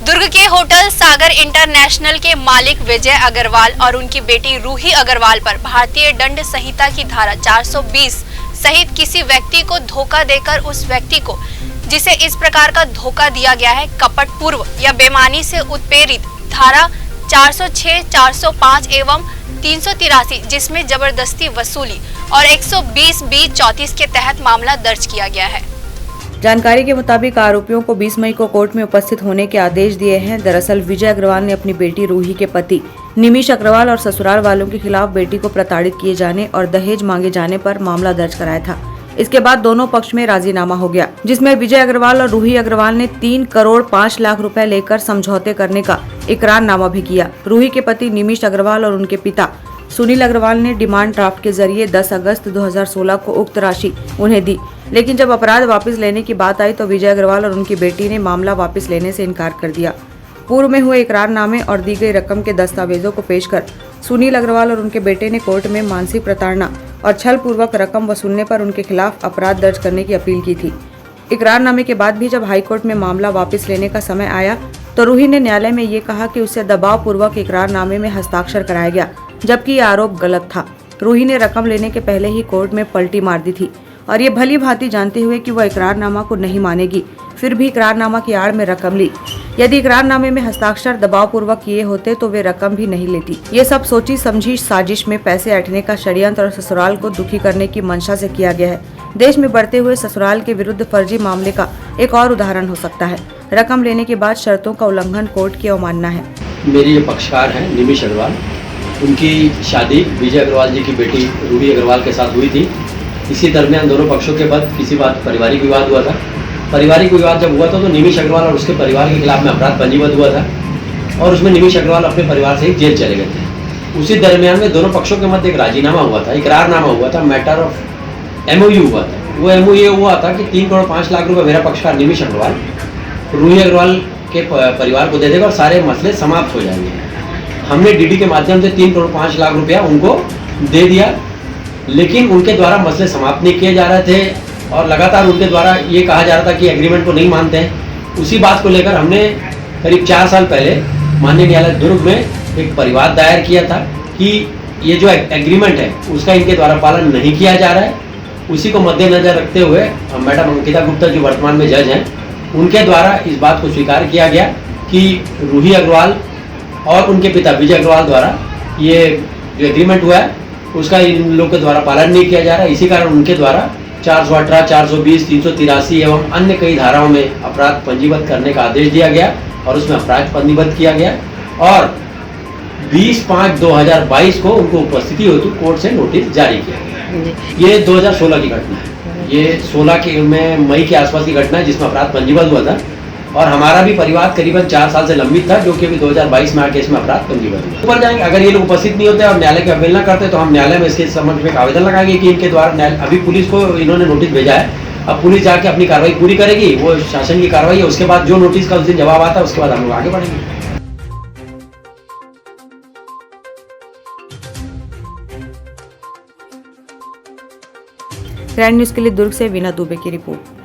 दुर्ग के होटल सागर इंटरनेशनल के मालिक विजय अग्रवाल और उनकी बेटी रूही अग्रवाल पर भारतीय दंड संहिता की धारा 420 सहित किसी व्यक्ति को धोखा देकर उस व्यक्ति को जिसे इस प्रकार का धोखा दिया गया है कपटपूर्व या बेईमानी से उत्प्रेरित धारा 406, 405 एवं 383 जिसमें जबरदस्ती वसूली और 120(b)(34 के तहत मामला दर्ज किया गया है। जानकारी के मुताबिक आरोपियों को 20 मई को कोर्ट में उपस्थित होने के आदेश दिए हैं। दरअसल विजय अग्रवाल ने अपनी बेटी रूही के पति निमिष अग्रवाल और ससुराल वालों के खिलाफ बेटी को प्रताड़ित किए जाने और दहेज मांगे जाने पर मामला दर्ज कराया था। इसके बाद दोनों पक्ष में राजीनामा हो गया, जिसमें विजय अग्रवाल और रूही अग्रवाल ने 3 करोड़ 5 लाख रुपए लेकर समझौते करने का इकरारनामा भी किया। रूही के पति निमिष अग्रवाल और उनके पिता सुनील अग्रवाल ने डिमांड ड्राफ्ट के जरिए 10 अगस्त 2016 को उक्त राशि उन्हें दी, लेकिन जब अपराध वापस लेने की बात आई तो विजय अग्रवाल और उनकी बेटी ने मामला वापस लेने से इनकार कर दिया। पूर्व में हुए इकरारनामे और दी गई रकम के दस्तावेजों को पेश कर सुनील अग्रवाल और उनके बेटे ने कोर्ट में मानसिक प्रताड़ना और छल पूर्वक रकम वसूलने पर उनके खिलाफ अपराध दर्ज करने की अपील की थी। इकरारनामे के बाद भी जब हाईकोर्ट में मामला वापस लेने का समय आया तो रूही ने न्यायालय में ये कहा कि उससे दबाव पूर्वक इकरारनामे में हस्ताक्षर कराया गया, जबकि ये आरोप गलत था। रूही ने रकम लेने के पहले ही कोर्ट में पलटी मार दी थी और ये भली भांति जानते हुए कि वह इकरारनामा को नहीं मानेगी, फिर भी इकरारनामा की आड़ में रकम ली। यदि इकरारनामे में हस्ताक्षर दबाव पूर्वक किए होते तो वे रकम भी नहीं लेती। ये सब सोची समझी साजिश में पैसे ऐंठने का षड्यंत्र और ससुराल को दुखी करने की मंशा से किया गया है। देश में बढ़ते हुए ससुराल के विरुद्ध फर्जी मामले का एक और उदाहरण हो सकता है। रकम लेने के बाद शर्तों का उल्लंघन कोर्ट की अवमानना है। मेरी जो पक्षकार हैं निमिष अग्रवाल, उनकी शादी विजय अग्रवाल जी की बेटी रूही अग्रवाल के साथ हुई थी। इसी दरमियान दोनों पक्षों के बाद किसी बात पारिवारिक विवाद हुआ था। पारिवारिक विवाद जब हुआ था तो निमिष अग्रवाल और उसके परिवार के खिलाफ में अपराध पंजीबद्ध हुआ था और उसमें निमिष अग्रवाल अपने परिवार से ही जेल चले गए थे। उसी दरमियान में दोनों पक्षों के मध्य एक राजीनामा हुआ था, इकरारनामा हुआ था, मैटर ऑफ MOU हुआ था। वो MOU हुआ था कि 3 करोड़ 5 लाख रुपये मेरा पक्षकार निमिष अग्रवाल रूही अग्रवाल के परिवार को दे देगा और सारे मसले समाप्त हो जाएंगे। हमने DD के माध्यम से 3 करोड़ 5 लाख रुपया उनको दे दिया, लेकिन उनके द्वारा मसले समाप्त नहीं किए जा रहे थे और लगातार उनके द्वारा ये कहा जा रहा था कि एग्रीमेंट को नहीं मानते हैं। उसी बात को लेकर हमने करीब 4 साल पहले माननीय न्यायालय दुर्ग में एक परिवाद दायर किया था कि ये जो एग्रीमेंट है उसका इनके द्वारा पालन नहीं किया जा रहा है। उसी को मद्देनजर रखते हुए मैडम अंकिता गुप्ता जो वर्तमान में जज हैं, उनके द्वारा इस बात को स्वीकार किया गया कि रूही अग्रवाल और उनके पिता विजय अग्रवाल द्वारा ये जो एग्रीमेंट हुआ है उसका इन लोग के द्वारा पालन नहीं किया जा रहा है। इसी कारण उनके द्वारा 418, 420, 383 एवं अन्य कई धाराओं में अपराध पंजीबद्ध करने का आदेश दिया गया और उसमें अपराध पंजीबद्ध किया गया और 20/5/2022 को उनको उपस्थिति हेतु कोर्ट से नोटिस जारी किया गया। ये 2016 की घटना है। ये 16 में मई के आसपास की घटना है जिसमें अपराध पंजीबद्ध हुआ था और हमारा भी परिवार करीबन 4 साल से लंबित था, जो कि अभी 2022 में आके इसमें अपराध पंजीबद्ध हुआ। ऊपर जाएंगे, अगर ये लोग उपस्थित नहीं होते और न्यायालय की अवहेलना करते तो हम न्यायालय में इसके संबंध में एक आवेदन लगाएंगे कि इनके द्वारा अभी पुलिस को इन्होंने नोटिस भेजा है, अब पुलिस जाके अपनी कार्रवाई पूरी करेगी, वो शासन की कार्रवाई है। उसके बाद जो नोटिस का उस दिन जवाब आता है उसके बाद हम लोग आगे बढ़ेंगे। ग्रैंड न्यूज के लिए दुर्ग से वीना दुबे की रिपोर्ट।